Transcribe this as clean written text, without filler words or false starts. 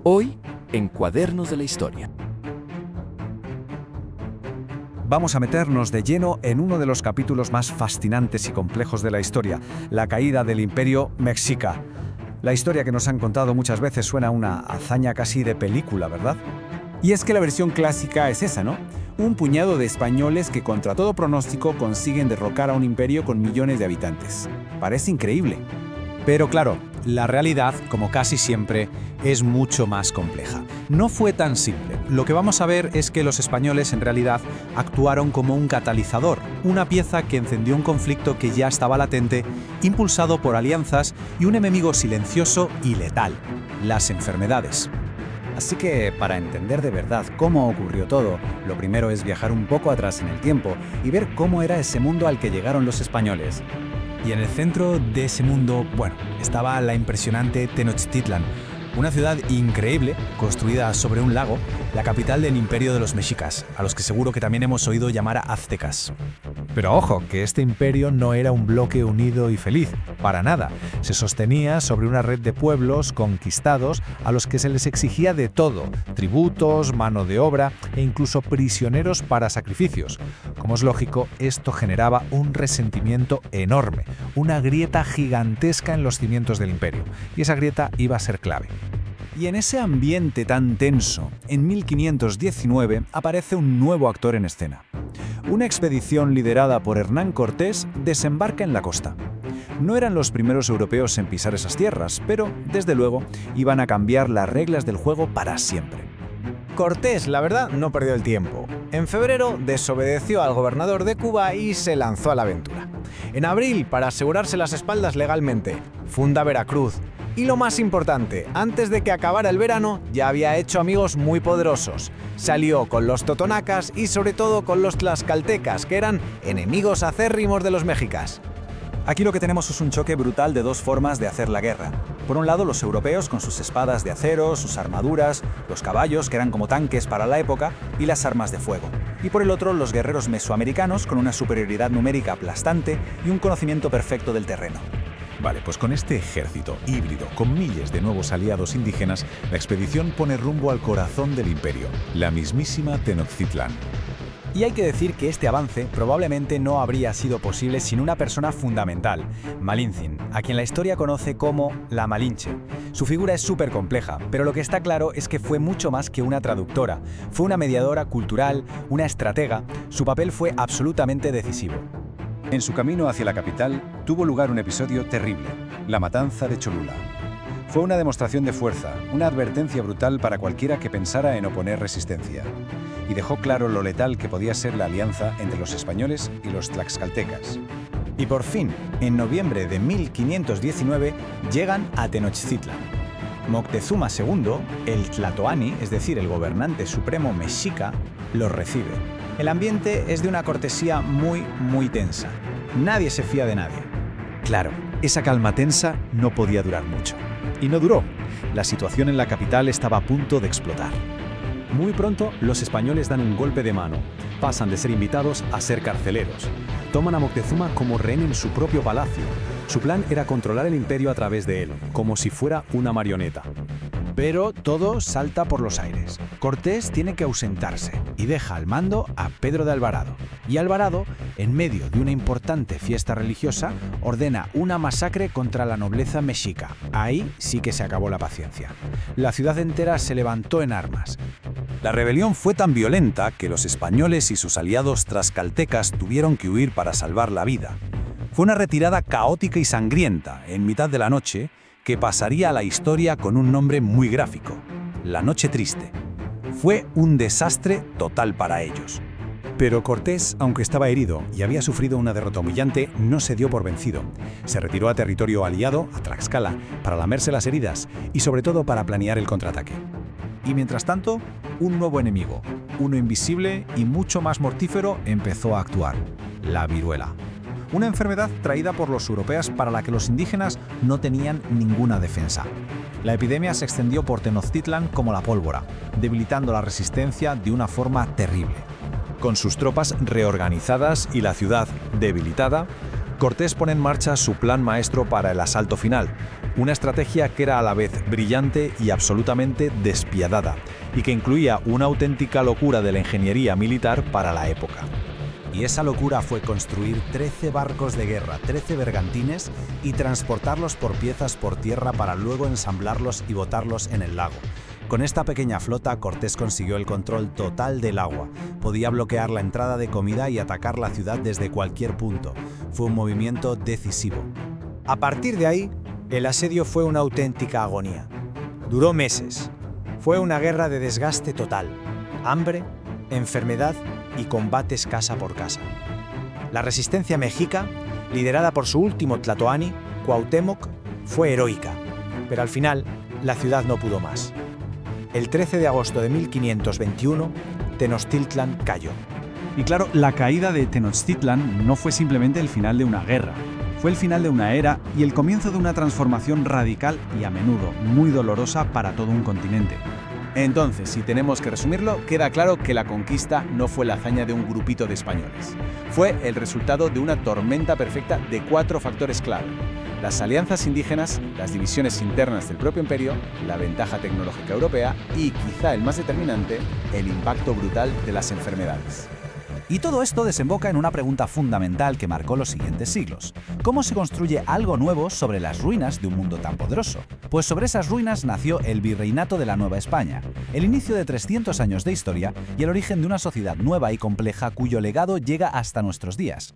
Hoy, en Cuadernos de la Historia. Vamos a meternos de lleno en uno de los capítulos más fascinantes y complejos de la historia, la caída del Imperio Mexica. La historia que nos han contado muchas veces suena a una hazaña casi de película, ¿verdad? Y es que la versión clásica es esa, ¿no? Un puñado de españoles que contra todo pronóstico consiguen derrocar a un imperio con millones de habitantes. Parece increíble. Pero claro, la realidad, como casi siempre, es mucho más compleja. No fue tan simple. Lo que vamos a ver es que los españoles en realidad actuaron como un catalizador, una pieza que encendió un conflicto que ya estaba latente, impulsado por alianzas y un enemigo silencioso y letal: las enfermedades. Así que, para entender de verdad cómo ocurrió todo, lo primero es viajar un poco atrás en el tiempo y ver cómo era ese mundo al que llegaron los españoles. Y en el centro de ese mundo, estaba la impresionante Tenochtitlan, una ciudad increíble, construida sobre un lago, la capital del imperio de los mexicas, a los que seguro que también hemos oído llamar aztecas. Pero ojo, que este imperio no era un bloque unido y feliz, para nada. Se sostenía sobre una red de pueblos conquistados a los que se les exigía de todo: tributos, mano de obra e incluso prisioneros para sacrificios. Como es lógico, esto generaba un resentimiento enorme, una grieta gigantesca en los cimientos del imperio, y esa grieta iba a ser clave. Y en ese ambiente tan tenso, en 1519 aparece un nuevo actor en escena. Una expedición liderada por Hernán Cortés desembarca en la costa. No eran los primeros europeos en pisar esas tierras, pero, desde luego, iban a cambiar las reglas del juego para siempre. Cortés, la verdad, no perdió el tiempo. En febrero desobedeció al gobernador de Cuba y se lanzó a la aventura. En abril, para asegurarse las espaldas legalmente, funda Veracruz. Y lo más importante, antes de que acabara el verano, ya había hecho amigos muy poderosos. Salió con los totonacas y sobre todo con los tlaxcaltecas, que eran enemigos acérrimos de los mexicas. Aquí lo que tenemos es un choque brutal de dos formas de hacer la guerra. Por un lado, los europeos con sus espadas de acero, sus armaduras, los caballos, que eran como tanques para la época, y las armas de fuego. Y por el otro, los guerreros mesoamericanos con una superioridad numérica aplastante y un conocimiento perfecto del terreno. Vale, pues con este ejército híbrido, con miles de nuevos aliados indígenas, la expedición pone rumbo al corazón del imperio, la mismísima Tenochtitlan. Y hay que decir que este avance probablemente no habría sido posible sin una persona fundamental, Malintzin, a quien la historia conoce como la Malinche. Su figura es súper compleja, pero lo que está claro es que fue mucho más que una traductora. Fue una mediadora cultural, una estratega. Su papel fue absolutamente decisivo. En su camino hacia la capital, tuvo lugar un episodio terrible: la matanza de Cholula. Fue una demostración de fuerza, una advertencia brutal para cualquiera que pensara en oponer resistencia. Y dejó claro lo letal que podía ser la alianza entre los españoles y los tlaxcaltecas. Y por fin, en noviembre de 1519, llegan a Tenochtitlan. Moctezuma II, el tlatoani, es decir, el gobernante supremo mexica, los recibe. El ambiente es de una cortesía muy tensa. Nadie se fía de nadie. Claro, esa calma tensa no podía durar mucho. Y no duró. La situación en la capital estaba a punto de explotar. Muy pronto, los españoles dan un golpe de mano. Pasan de ser invitados a ser carceleros. Toman a Moctezuma como rehén en su propio palacio. Su plan era controlar el imperio a través de él, como si fuera una marioneta. Pero todo salta por los aires. Cortés tiene que ausentarse y deja al mando a Pedro de Alvarado. Y Alvarado, en medio de una importante fiesta religiosa, ordena una masacre contra la nobleza mexica. Ahí sí que se acabó la paciencia. La ciudad entera se levantó en armas. La rebelión fue tan violenta que los españoles y sus aliados tlaxcaltecas tuvieron que huir para salvar la vida. Fue una retirada caótica y sangrienta, en mitad de la noche, que pasaría a la historia con un nombre muy gráfico: la Noche Triste. Fue un desastre total para ellos. Pero Cortés, aunque estaba herido y había sufrido una derrota humillante, no se dio por vencido. Se retiró a territorio aliado, a Tlaxcala, para lamerse las heridas y sobre todo para planear el contraataque. Y mientras tanto, un nuevo enemigo, uno invisible y mucho más mortífero, empezó a actuar: la viruela. Una enfermedad traída por los europeos para la que los indígenas no tenían ninguna defensa. La epidemia se extendió por Tenochtitlan como la pólvora, debilitando la resistencia de una forma terrible. Con sus tropas reorganizadas y la ciudad debilitada, Cortés pone en marcha su plan maestro para el asalto final: Una estrategia que era a la vez brillante y absolutamente despiadada, y que incluía una auténtica locura de la ingeniería militar para la época. Y esa locura fue construir 13 barcos de guerra, 13 bergantines, y transportarlos por piezas por tierra para luego ensamblarlos y botarlos en el lago. Con esta pequeña flota, Cortés consiguió el control total del agua. Podía bloquear la entrada de comida y atacar la ciudad desde cualquier punto. Fue un movimiento decisivo. A partir de ahí, el asedio fue una auténtica agonía. Duró meses. Fue una guerra de desgaste total. Hambre, enfermedad y combates casa por casa. La resistencia mexica, liderada por su último tlatoani, Cuauhtémoc, fue heroica, pero al final la ciudad no pudo más. El 13 de agosto de 1521, Tenochtitlan cayó. Y claro, la caída de Tenochtitlan no fue simplemente el final de una guerra. Fue el final de una era y el comienzo de una transformación radical y a menudo muy dolorosa para todo un continente. Entonces, si tenemos que resumirlo, queda claro que la conquista no fue la hazaña de un grupito de españoles. Fue el resultado de una tormenta perfecta de 4 factores clave: las alianzas indígenas, las divisiones internas del propio imperio, la ventaja tecnológica europea y, quizá el más determinante, el impacto brutal de las enfermedades. Y todo esto desemboca en una pregunta fundamental que marcó los siguientes siglos. ¿Cómo se construye algo nuevo sobre las ruinas de un mundo tan poderoso? Pues sobre esas ruinas nació el Virreinato de la Nueva España, el inicio de 300 años de historia y el origen de una sociedad nueva y compleja cuyo legado llega hasta nuestros días.